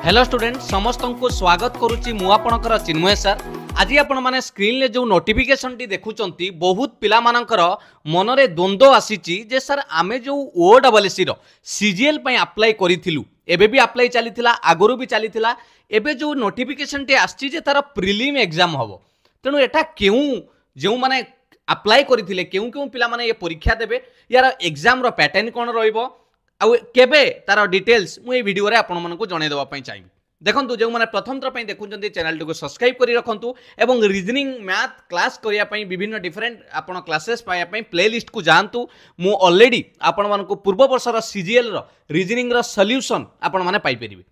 Hello student समस्त को स्वागत करुच्ची मु आपणकर चिन्मय सर। आज आपण माने स्क्रीन ले जो नोटिफिकेशन टी देखुचंती बहुत पिला मानकर मनरे द्वंद्व आसीची जे सर आमे जो ओडब्ल्यूएससी रो सीजीएल पई अप्लाई करिथिलु एबे भी अप्लाई चलीथिला आगरु भी चलीथिला एबे जो नोटिफिकेशन टी आछि जे तार प्रिलिम एग्जाम हबो तेनु एटा केउ जो माने अप्लाई करिथिले केउ केउ पिला माने ये परीक्षा देबे यार एग्जाम रो पैटर्न कोन रहइबो आउ केबे तार डिटेल्स मु ए वीडियो रे आपण मानकु जणे देबा पई चाहिबी। देखंतु जो माने प्रथम थर पई देखुचंती चैनल को सब्सक्राइब करी रखंतु एवं रीजनिंग मैथ क्लास करिया पई विभिन्न डिफरेंट आपण क्लासेस पाया पई प्लेलिस्ट को जानतु। मु ऑलरेडी आपण मानकु पूर्व वर्षर सीजीएल रो रीजनिंग रो सॉल्यूशन आपण माने पाई परिबे।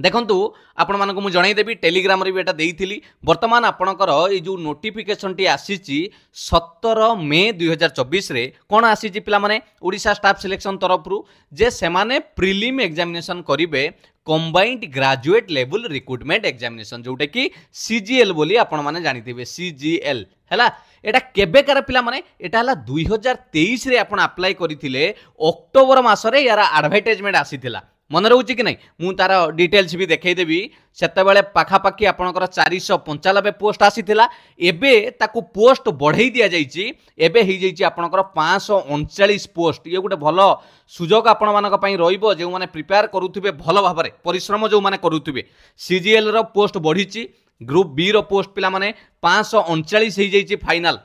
देखंतु आपण मानकु मु जणाई देबी टेलीग्राम रे भी एटा देइथिली। वर्तमान आपणकर ए जो नोटिफिकेशन टी आसीची 17 मे 2024 रे कोन आसीची पिला माने ओडिशा स्टाफ सिलेक्शन तरफ रु जे से माने प्रीलिम एग्जामिनेशन करिवे combined graduate level recruitment examination जोटा कि सीजीएल बोली आपण माने जानिथिबे सीजीएल हैला। एटा केबे कर पिला माने एटा हला 2023 रे आपण अप्लाई करिथिले अक्टोबर मास रे यार एडवर्टाइजमेंट आसीथिला मन रोची कि नहीं मु तार डिटेल्स भी देखै देबी। सेते बेले पाखापाखी आपणकर 495 पोस्ट आसीथिला एबे ताकू पोस्ट बढ़ाई दिया जाइची एबे ही जाइची आपणकर 539 पोस्ट। ये गोटे भलो सुजोग आपण मानक पई रहिबो जे माने प्रिपेयर करूथिबे भलो भाबरे परिश्रम जो माने करूथिबे। सीजीएल रो पोस्ट बढ़ीची ग्रुप बी रो पोस्ट पिला माने 539 ही जाइची फाइनल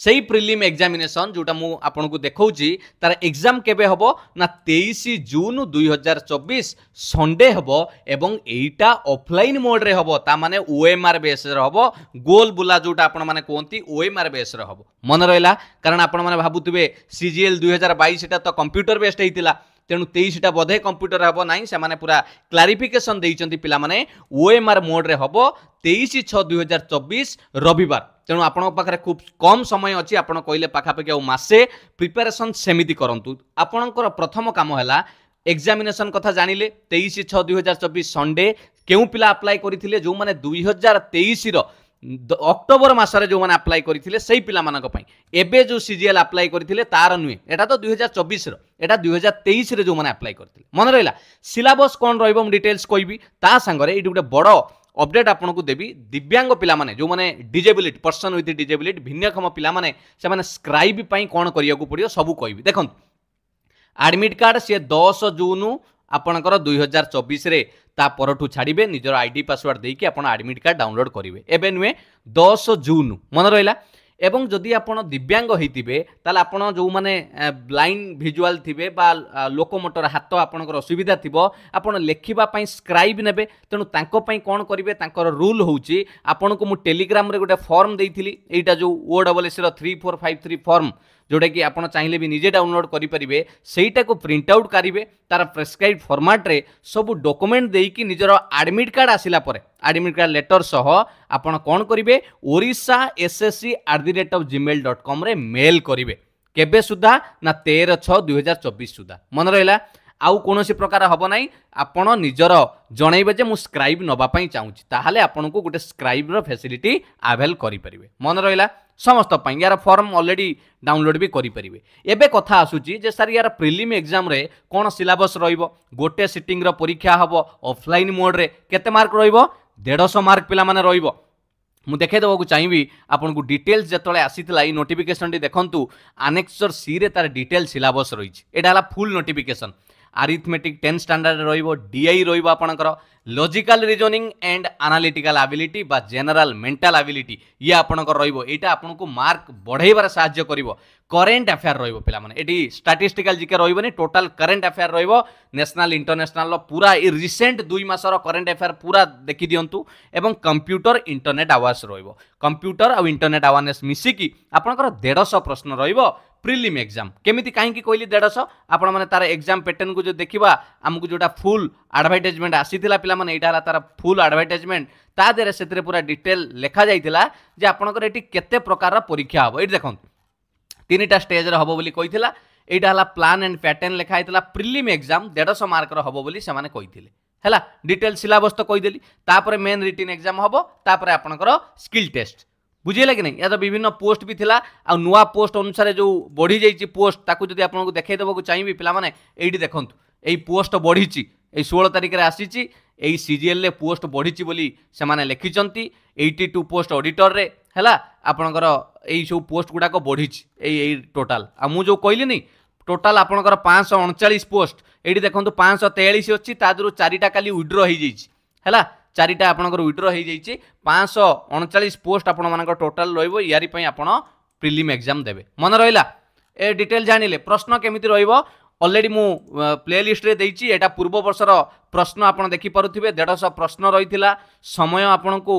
सही प्रिलिम एग्जामिनेशन जोटा मु आपन को देखौची तार एग्जाम केबे हबो ना 23 जून 2024 संडे हबो एवं एटा ऑफलाइन मोड रे हबो ता माने ओएमआर बेस रे हबो गोल बुला जोटा आपण माने कोंती ओएमआर बेस रे हबो मन रहला। कारण आपण माने भाबुतबे सीजीएल 2022 एटा तो कंप्यूटर बेस्ड हेतिला तेणु 23टा बोधे कंप्यूटर हम ना से पूरा क्लारिफिकेशन देइचंती पिला माने ओएमआर मोड रे हबो 23/6/2024 रविवार। तेणु आपण पाखरे खूब कम समय अच्छी आपण कहले पाखापाखि आ मासे प्रिपेरेसन सेमिति करंतु। आपणकर प्रथम काम हैला एग्जामिनेशन कथा जानिले 23/6/2024 संडे केउ पिला अप्लाई करिथिले जो माने 2023 रो अक्टोबर मासरे जो माने अप्लाई करिथिले सही पिला मानक पई एबे जो सीजीएल अप्लाई करिथिले तार नुए एटा तो 2024 रो एटा 2023 रे जो माने अप्लाई करिथिले मन रहला। सिलेबस कोन रहइबो हम डिटेल्स कहबी ता संगरे एटी गुटे बड़ अपडेट आपन को देबी। दिव्यांग पिला माने जो माने डिजेबिलिटी पर्सन विथ डिजेबिलिटी भिन्नक्षम पिला माने से माने स्क्राइब पई कोन करिया को पड़ियो सब कहबी। देखंतु एडमिट कार्ड से 10 जून आपणकर 2024 रे ता परठू छाड़िबे निजर आईडी पासवर्ड देकी आपण एडमिट कार्ड डाउनलोड करिवे एबे नुए 10 जून मन रहला। एवं जदि आपण दिव्यांग होइतिबे ताले आपण जो माने ब्लाइंड विजुअल थिबे बा लोकोमोटर हाथ आपणकर असुविधा थिबो आपण लेखिबा पई स्क्राइब नेबे तेनु तांको पई कोन करिवे तांकर रूल होउची आपण को मु टेलीग्राम रे गोटे फॉर्म देइथिली एटा जो ओडब्ल्यूएससी रो 3453 फॉर्म जोटा कि आप चाहिए भी निजे डाउनलोड करेंगे सहीटा को प्रिंट आउट करेंगे तार प्रेस्क्राइब फॉर्मेट रे सब डॉक्यूमेंट देकी निजर एडमिट कार्ड आसिला परे एडमिट कार्ड लेटर सह आपण कौन करेंगे orissa.ssc@gmail.com रे मेल करेंगे केबे सुधा ना 13/6/2024 सुधा मन रहला। आउ कौन प्रकार हम ना आपण निजर जनइबे जे मु स्क्राइब नबा पई चाहूची ताहाले आपण को गोटे स्क्राइब रो फैसिलिटी अवेल करि परिबे मन रहला समस्त पई यार फॉर्म ऑलरेडी डाउनलोड भी करि परिबे। एबे कथा आसुची जे सर यार प्रीलिम एग्जाम रे कोन सिलेबस रहिबो गोटे सिटिंग रो परीक्षा हबो ऑफलाइन मोड रे केते मार्क रहिबो 150 मार्क पिला माने रहिबो। मु देखे देबो चाहिए आपन को डिटेल्स जतले आसीतला ई नोटिफिकेशन टी देखंतु अनेक्सर सी रे तार डिटेल सिलेबस रहिछि एटा हला फुल नोटिफिकेशन। अरिथमेटिक 10 स्टैंडर्ड रहिबो डीआई रहिबो आपनकर logical reasoning and analytical ability बा जनरल मेंटल एबिलिटी ये आपनकर रहिबो एटा आपन को मार्क बढ़ाइबार सहायता करिवो। करेंट अफेयर रहिबो पिला माने एटी स्टैटिस्टिकल जीके रहिबोनी टोटल करेंट अफेयर रहिबो नेशनल इंटरनेशनल पूरा ए रिसेंट 2 मासर करेंट अफेयर पूरा देखि दियंतु एवं कंप्यूटर इंटरनेट अवेयरनेस रहिबो कंप्यूटर और इंटरनेट अवेयरनेस मिसिकी आपनकर 150 प्रश्न रहिबो। प्रीलिम एग्जाम केमिति काहेकि कहली 150 आपण माने तार एग्जाम पैटर्न को जो देखिबा हमकु जोटा फुल एडवर्टाइजमेंट आसीथिला पिला माने एटा हला तार फुल एडवर्टाइजमेंट ता देरे सेतरे पूरा डिटेल लेखा जाइतिला जे आपनकर एटी केते प्रकार परीक्षा हबो एटी देखंतु 3टा स्टेज रे हबो बोली कहिथिला एटा हला प्लान एंड पैटर्न लेखा आइतिला प्रीलिम एग्जाम 150 मार्क रो हबो बोली से माने कहिथिले हैला डिटेल सिलेबस तो कहिदेली तापरे मेन रिटन एग्जाम हबो तापरे आपनकर स्किल टेस्ट बुझेगा कि नहीं या तो विभिन्न पोस्ट भी थिला आ नुआ पोस्ट अनुसार जो बढ़ी जाइए पोस्ट ताकू जदि आपको देखा देबो चाहिए पिला माने एडी देखंतु एई पोस्ट बढ़ी এই 16 তারিখରେ ଆସିଛି এই সিজিএল ରେ পোস্ট বଢିଛି ବୋଲି ସେମାନେ ଲେଖିଛନ୍ତି 82 পোস্ট ଅଡିଟର ରେ ହେଲା ଆପଣଙ୍କର এই ସବୁ পোস্ଟ ଗୁଡାକ ବଢିଛି এই ଟୋଟାଲ ଆଉ ମୁଁ ଯୋଉ କହିଲିନି टोटाल आपणकर 539 पोस्ट ये देखो 543 अच्छी तादू चारिटा काली विड्रो हो जाइए चारिटा आपणकर विड्रो हो जाइए 539 पोस्ट आपण मान टोटाल रही यारी आपण प्रिलिम एग्जाम देवे मन रहा ए डिटेल जानिले प्रश्न केमिति रहिबो ऑलरेडी मु प्ले लिस्ट रे देइछि एटा पूर्व वर्षर प्रश्न आपण देखि पारुथिबे 150 प्रश्न रहिथिला समय आपण को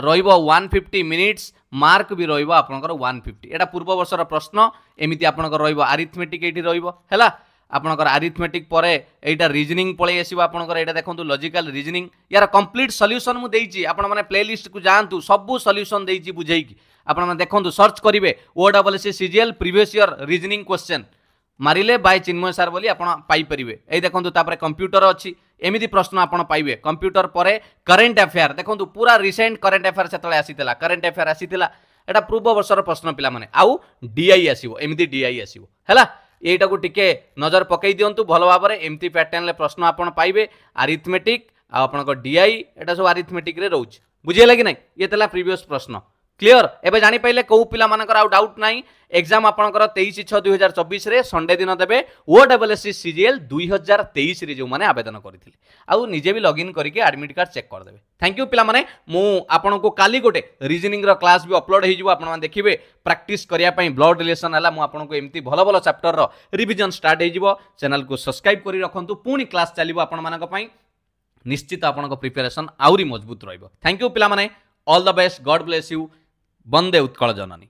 रहिबो 150 मिनिट्स मार्क भी रहिबो आपणकर 150 एटा पूर्व वर्षर प्रश्न एमिति आपणकर रहिबो अरिथमेटिक एठी रहिबो हैला आपणकर अरिथमेटिक परे एटा रीजनिंग पळे आसीबो आपणकर एटा देखंतु लॉजिकल रीजनिंग यार कंप्लीट सॉल्यूशन मु देइछि आपण माने प्ले लिस्ट को जानतु सब सॉल्यूशन देइछि बुझेई कि आपण माने देखंतु सर्च करिवे OWSC CGL previous year reasoning question मारिले बाय चिन्मय सर बोली आपण पाई परिवे ए देखंतु तापरे कंप्यूटर अछि एमिति प्रश्न आपण पाइबे कंप्यूटर परे करंट अफेयर देखंतु पूरा रिसेंट करंट अफेयर सेतले आसीतला करंट अफेयर आसीतला एटा पूर्व वर्षर प्रश्न पिला माने आउ डीआई आसीबो एमिति डीआई आसीबो हैला एटा को टिके नजर पकई दियंतु भलो भाबरे एमिति पैटर्न ले प्रश्न आपण पाइबे अरिथमेटिक आ आपण को डीआई एटा सब अरिथमेटिक रे रहउछ बुझियला कि नै ये तला प्रीवियस प्रश्न क्लियर एबे जानि पाइले को पिला मानकर आउ डाउट नाही एग्जाम आपनकर 23/6/2024 रे संडे दिन देबे ओडब्ल्यूएससी सीजीएल 2023 रे जो माने आवेदन करथिले आउ निजे भी लॉगिन करके एडमिट कार्ड चेक कर देबे थैंक यू पिला माने मु आपन को काली गोटे रीजनिंग रो क्लास भी अपलोड हे जिवो आपन माने देखिबे प्रैक्टिस करिया पई ब्लड रिलेशन हला मु आपन को एम्ति भलो भलो चैप्टर रो रिवीजन स्टार्ट हे जिवो चैनल को सब्सक्राइब करी रखंतु पुनी क्लास चलिबो आपन मानक पई निश्चित आपन को प्रिपरेशन आउरी मजबूत रहइबो थैंक यू पिला माने all the best God bless you Vande Utkal Janani.